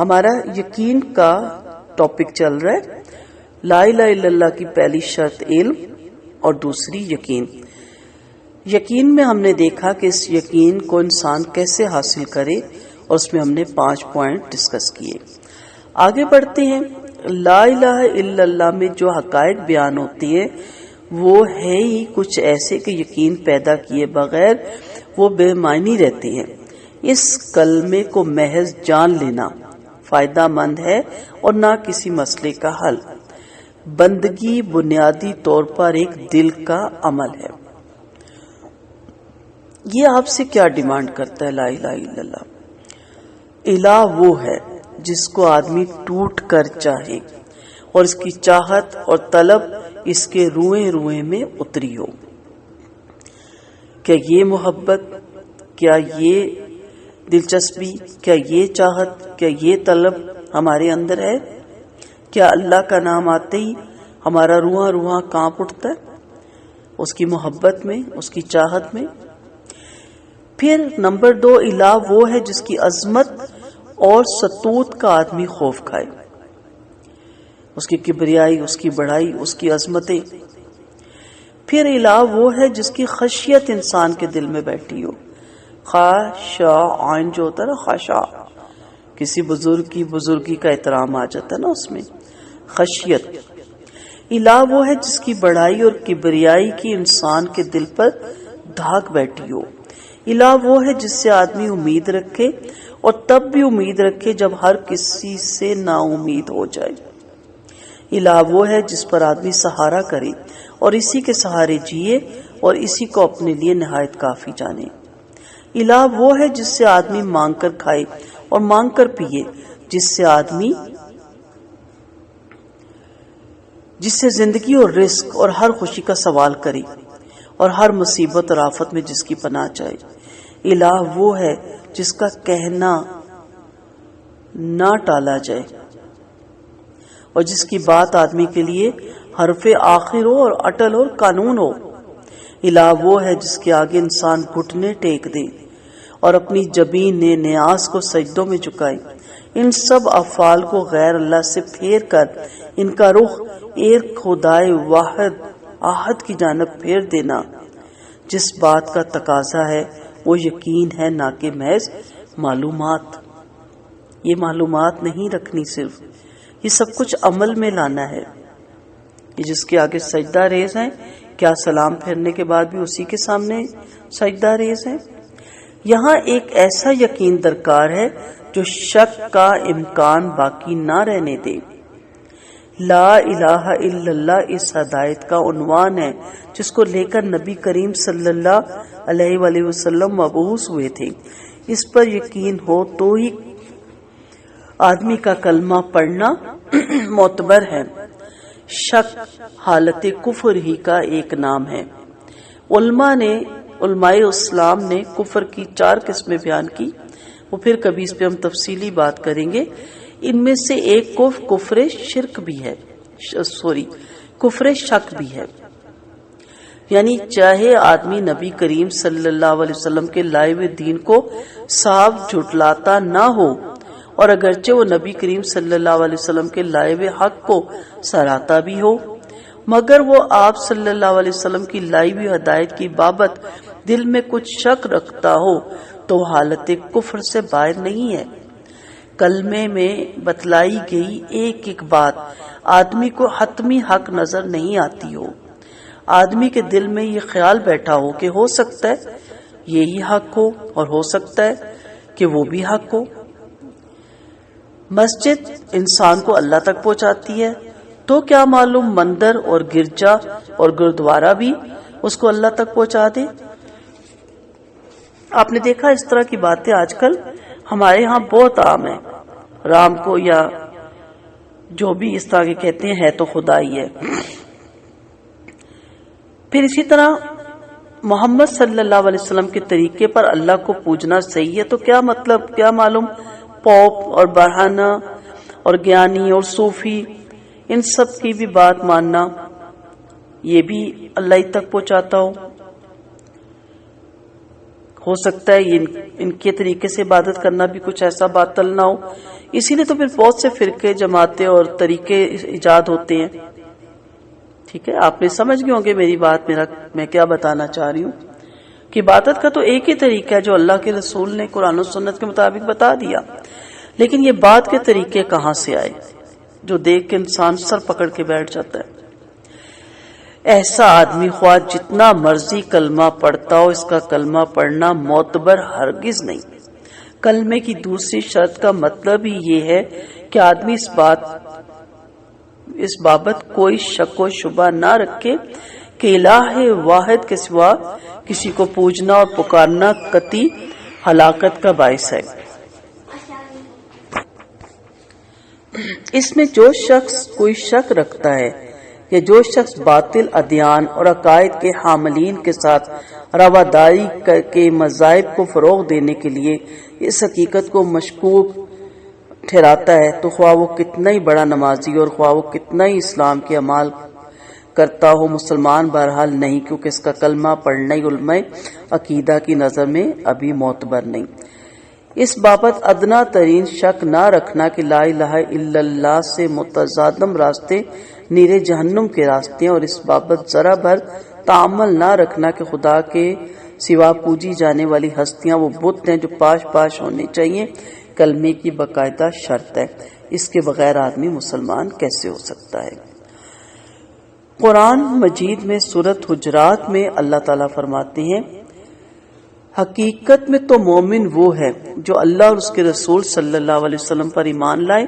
ہمارا یقین کا ٹاپک چل رہا ہے. لا الہ الا اللہ کی پہلی شرط علم اور دوسری یقین. یقین میں ہم نے دیکھا کہ اس یقین کو انسان کیسے حاصل کرے اور اس میں ہم نے 5 پوائنٹ ڈسکس کیے. آگے بڑھتے ہیں. لا الہ الا اللہ میں جو حقائق بیان ہوتے ہیں وہ ہے ہی کچھ ایسے کہ یقین پیدا کیے بغیر وہ بے معنی رہتے ہیں. اس کلمے کو محض جان لینا فائدہ مند ہے اور نہ کسی مسئلے کا حل. بندگی بنیادی طور پر ایک دل کا عمل ہے. یہ آپ سے کیا ڈیمانڈ کرتا ہے لا الہ الا اللہ؟ الہ وہ ہے جس کو آدمی ٹوٹ کر چاہے اور اس کی چاہت اور طلب اس کے روئیں روئیں میں اتری ہو. کیا یہ محبت، کیا یہ دلچسپی، کیا یہ چاہت، کیا یہ طلب ہمارے اندر ہے؟ کیا اللہ کا نام آتے ہی ہمارا روحاں روحاں کانپ اٹھتا ہے اس کی محبت میں، اس کی چاہت میں؟ پھر نمبر 2، الہ وہ ہے جس کی عظمت اور سطوت کا آدمی خوف کھائے. اس کی کبریائی، اس کی بڑائی، اس کی عظمتیں. پھر الہ وہ ہے جس کی خشیت انسان کے دل میں بیٹھی ہو. خاشع عین جو ہوتا ہے نا، خاشع، کسی بزرگ کی بزرگی کا احترام آ جاتا ہے نا اس میں، خشیت. الہ وہ ہے جس کی بڑائی اور کبریائی کی انسان کے دل پر دھاک بیٹھی ہو. الہ وہ ہے جس سے آدمی امید رکھے اور تب بھی امید رکھے جب ہر کسی سے نا امید ہو جائے. الہ وہ ہے جس پر آدمی سہارا کرے اور اسی کے سہارے جیے اور اسی کو اپنے لیے نہایت کافی جانے. الہ وہ ہے جس سے آدمی مانگ کر کھائے اور مانگ کر پیے، جس سے زندگی اور رزق اور ہر خوشی کا سوال کرے اور ہر مصیبت اور آفت میں جس کی پناہ چاہے. الہ وہ ہے جس کا کہنا نہ ٹالا جائے اور جس کی بات آدمی کے لیے حرف آخر ہو اور اٹل اور قانون ہو. الہ وہ ہے جس کے آگے انسان گھٹنے ٹیک دے اور اپنی جبین نیاز کو سجدوں میں جھکائے. ان سب افعال کو غیر اللہ سے پھیر کر ان کا رخ ایک خدائے واحد احد کی جانب پھیر دینا. جس بات کا تقاضا ہے وہ یقین ہے، نہ کہ محض معلومات. یہ معلومات نہیں رکھنی، صرف یہ سب کچھ عمل میں لانا ہے. یہ جس کے آگے سجدہ ریز ہیں، کیا سلام پھیرنے کے بعد بھی اسی کے سامنے سجدہ ریز ہیں؟ یہاں ایک ایسا یقین درکار ہے جو شک کا امکان باقی نہ رہنے دے. لا الہ الا اللہ اس ہدایت کا عنوان ہے جس کو لے کر نبی کریم صلی اللہ علیہ وآلہ وسلم مبعوث ہوئے تھے. اس پر یقین ہو تو ہی آدمی کا کلمہ پڑھنا معتبر ہے. شک حالت کفر ہی کا ایک نام ہے. علماء اسلام نے کفر کی 4 قسمیں بیان کی، وہ پھر کبھی اس پہ ہم تفصیلی بات کریں گے. ان میں سے ایک کفر شرک بھی ہے، کفر شک بھی ہے. یعنی چاہے آدمی نبی کریم صلی اللہ علیہ وسلم کے لائے ہوئے دین کو صاف جھٹلاتا نہ ہو اور اگرچہ وہ نبی کریم صلی اللہ علیہ وسلم کے لائے ہوئے حق کو سراہتا بھی ہو، مگر وہ آپ صلی اللہ علیہ وسلم کی لائی ہوئی ہدایت کی بابت دل میں کچھ شک رکھتا ہو تو وہ حالت کفر سے باہر نہیں ہے. کلمے میں بتلائی گئی ایک ایک بات آدمی کو حتمی حق نظر نہیں آتی ہو. آدمی کے دل میں یہ خیال بیٹھا ہو کہ ہو سکتا ہے یہی حق ہو اور ہو سکتا ہے کہ وہ بھی حق ہو. مسجد انسان کو اللہ تک پہنچاتی ہے تو کیا معلوم مندر اور گرجا اور گردوارہ بھی اس کو اللہ تک پہنچا دے. آپ نے دیکھا اس طرح کی باتیں آج کل ہمارے ہاں بہت عام ہیں. رام کو یا جو بھی اس طرح کے کہتے ہیں ہے تو خدا ہی ہے. پھر اسی طرح محمد صلی اللہ علیہ وسلم کے طریقے پر اللہ کو پوجنا صحیح ہے تو کیا مطلب، کیا معلوم پوپ اور برہنہ اور گیانی اور صوفی ان سب کی بھی بات ماننا یہ بھی اللہ ہی تک پہنچاتا ہو. ہو سکتا ہے ان کے طریقے سے عبادت کرنا بھی کچھ ایسا باطل نہ ہو، اسی لیے تو پھر بہت سے فرقے، جماعتیں اور طریقے ایجاد ہوتے ہیں. ٹھیک ہے، آپ نے سمجھ گئے ہوں گے میری بات، میں کیا بتانا چاہ رہی ہوں کہ عبادت کا تو ایک ہی طریقہ ہے جو اللہ کے رسول نے قرآن و سنت کے مطابق بتا دیا، لیکن یہ بات کے طریقے کہاں سے آئے جو دیکھ کے انسان سر پکڑ کے بیٹھ جاتا ہے. ایسا آدمی خواہ جتنا مرضی کلمہ پڑھتا ہو، اس کا کلمہ پڑھنا معتبر ہرگز نہیں. کلمے کی دوسری شرط کا مطلب ہی یہ ہے کہ آدمی اس بابت کوئی شک و شبہ نہ رکھے کہ الہ واحد کے سوا کسی کو پوجنا اور پکارنا قطعی ہلاکت کا باعث ہے. اس میں جو شخص کوئی شک رکھتا ہے یا جو شخص باطل ادیان اور عقائد کے حاملین کے ساتھ رواداری کے مذاہب کو فروغ دینے کے لیے اس حقیقت کو مشکوک ٹھہراتا ہے، تو خواہ وہ کتنا ہی بڑا نمازی اور خواہ وہ کتنا ہی اسلام کے اعمال کرتا ہو، مسلمان بہرحال نہیں، کیونکہ اس کا کلمہ پڑھنا ہی علماء عقیدہ کی نظر میں ابھی معتبر نہیں. اس بابت ادنا ترین شک نہ رکھنا کہ لا الہ الا اللہ سے متصادم راستے نیرے جہنم کے راستے ہیں، اور اس بابت ذرا بھر تعامل نہ رکھنا کہ خدا کے سوا پوجی جانے والی ہستیاں وہ بت ہیں جو پاش پاش ہونے چاہیے، کلمے کی باقاعدہ شرط ہے. اس کے بغیر آدمی مسلمان کیسے ہو سکتا ہے؟ قرآن مجید میں سورۃ حجرات میں اللہ تعالیٰ فرماتے ہیں، حقیقت میں تو مومن وہ ہے جو اللہ اور اس کے رسول صلی اللہ علیہ وسلم پر ایمان لائے،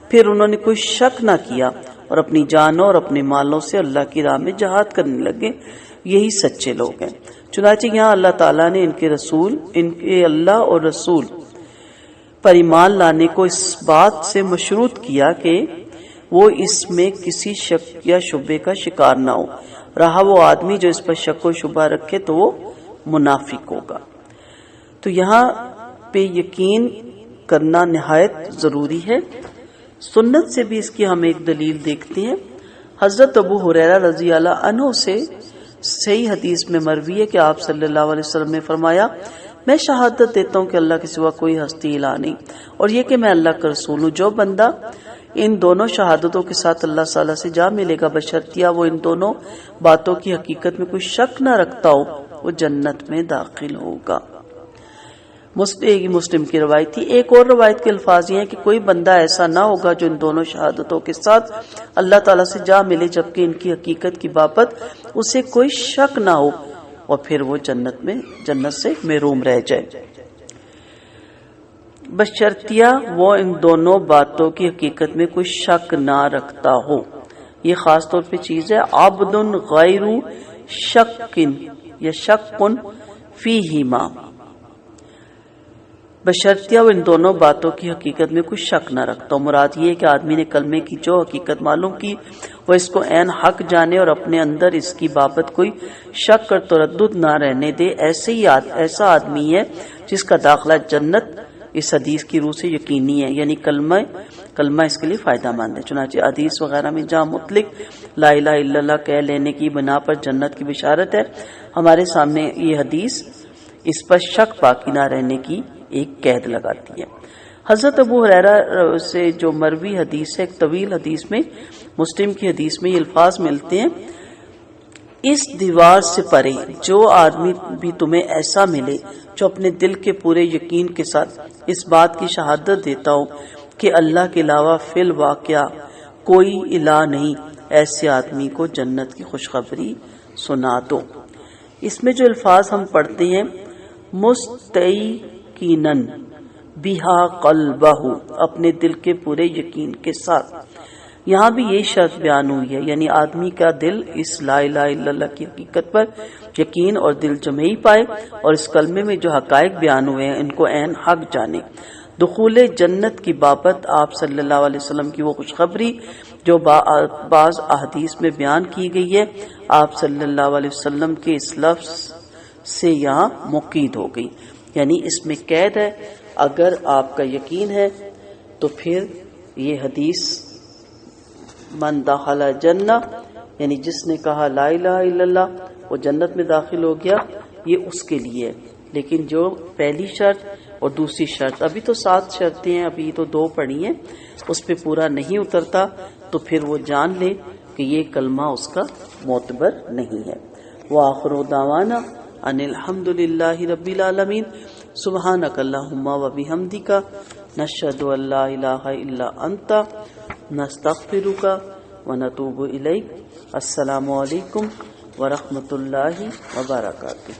پھر انہوں نے کوئی شک نہ کیا اور اپنی جانوں اور اپنے مالوں سے اللہ کی راہ میں جہاد کرنے لگے، یہی سچے لوگ ہیں. چنانچہ یہاں اللہ تعالیٰ نے ان کے اللہ اور رسول پر ایمان لانے کو اس بات سے مشروط کیا کہ وہ اس میں کسی شک یا شبے کا شکار نہ ہو. رہا وہ آدمی جو اس پر شک و شبہ رکھے تو وہ منافق ہوگا. تو یہاں پہ یقین کرنا نہایت ضروری ہے. سنت سے بھی اس کی ہم ایک دلیل دیکھتے ہیں. حضرت ابو ہریرہ رضی اللہ عنہ سے صحیح حدیث میں مروی ہے کہ آپ صلی اللہ علیہ وسلم نے فرمایا، میں شہادت دیتا ہوں کہ اللہ کے سوا کوئی ہستی الہ نہیں، اور یہ کہ میں اللہ کا رسول ہوں. جو بندہ ان دونوں شہادتوں کے ساتھ اللہ تعالیٰ سے جا ملے گا، بشرطیہ وہ ان دونوں باتوں کی حقیقت میں کوئی شک نہ رکھتا ہو، وہ جنت میں داخل ہوگا. مسلم کی روایت تھی. ایک اور روایت کے الفاظ یہ ہیں کہ کوئی بندہ ایسا نہ ہوگا جو ان دونوں شہادتوں کے ساتھ اللہ تعالیٰ سے جا ملے جبکہ ان کی حقیقت کی بابت اسے کوئی شک نہ ہو، اور پھر وہ جنت سے محروم رہ جائے. بشرطیہ وہ ان دونوں باتوں کی حقیقت میں کوئی شک نہ رکھتا ہو. یہ خاص طور پہ چیز ہے عبد غیر شکن یا شکن فیہما. بشرطیہ وہ ان دونوں باتوں کی حقیقت میں کوئی شک نہ رکھتا ہو. مراد یہ ہے کہ آدمی نے کلمے کی جو حقیقت معلوم کی وہ اس کو عین حق جانے اور اپنے اندر اس کی بابت کوئی شک اور تردد نہ رہنے دے. ایسا آدمی ہے جس کا داخلہ جنت اس حدیث کی روح سے یقینی ہے، یعنی کلمہ اس کے لیے فائدہ مند ہے. چنانچہ حدیث وغیرہ میں جہاں مطلق لا الہ الا اللہ کہہ لینے کی بنا پر جنت کی بشارت ہے، ہمارے سامنے یہ حدیث اس پر شک باقی نہ رہنے کی ایک قید لگاتی ہے. حضرت ابو ہریرہ سے جو مروی حدیث ہے، ایک طویل حدیث میں، مسلم کی حدیث میں یہ الفاظ ملتے ہیں، اس دیوار سے پرے جو آدمی بھی تمہیں ایسا ملے جو اپنے دل کے پورے یقین کے ساتھ اس بات کی شہادت دیتا ہو کہ اللہ کے علاوہ فی الواقعہ کوئی الہ نہیں، ایسے آدمی کو جنت کی خوشخبری سنا دو. اس میں جو الفاظ ہم پڑھتے ہیں، مستیقناً بہا قلبہ، اپنے دل کے پورے یقین کے ساتھ، یہاں بھی یہ شرط بیان ہوئی ہے، یعنی آدمی کا دل اس لا الہ الا اللہ کی حقیقت پر یقین اور دل جمعی پائے اور اس کلمے میں جو حقائق بیان ہوئے ہیں ان کو عین حق جانے. دخول جنت کی بابت آپ صلی اللہ علیہ وسلم کی وہ خوشخبری جو بعض احادیث میں بیان کی گئی ہے، آپ صلی اللہ علیہ وسلم کے اس لفظ سے یہاں مقید ہو گئی، یعنی اس میں قید ہے. اگر آپ کا یقین ہے تو پھر یہ حدیث من دخل جنہ، یعنی جس نے کہا لا الہ الا اللہ وہ جنت میں داخل ہو گیا، یہ اس کے لیے لیکن جو پہلی شرط اور دوسری شرط، ابھی تو 7 شرطیں ہیں، ابھی تو 2 پڑھی ہیں، اس پہ پورا نہیں اترتا تو پھر وہ جان لے کہ یہ کلمہ اس کا معتبر نہیں ہے۔ وآخر دعوانا ان الحمد للہ رب العالمین، سبحانک اللہم و بحمدک، نشہد ان لا الہ الا انت، نستغفرک و نتوب الیک۔ السلام علیکم ورحمۃ اللہ وبرکاتہ۔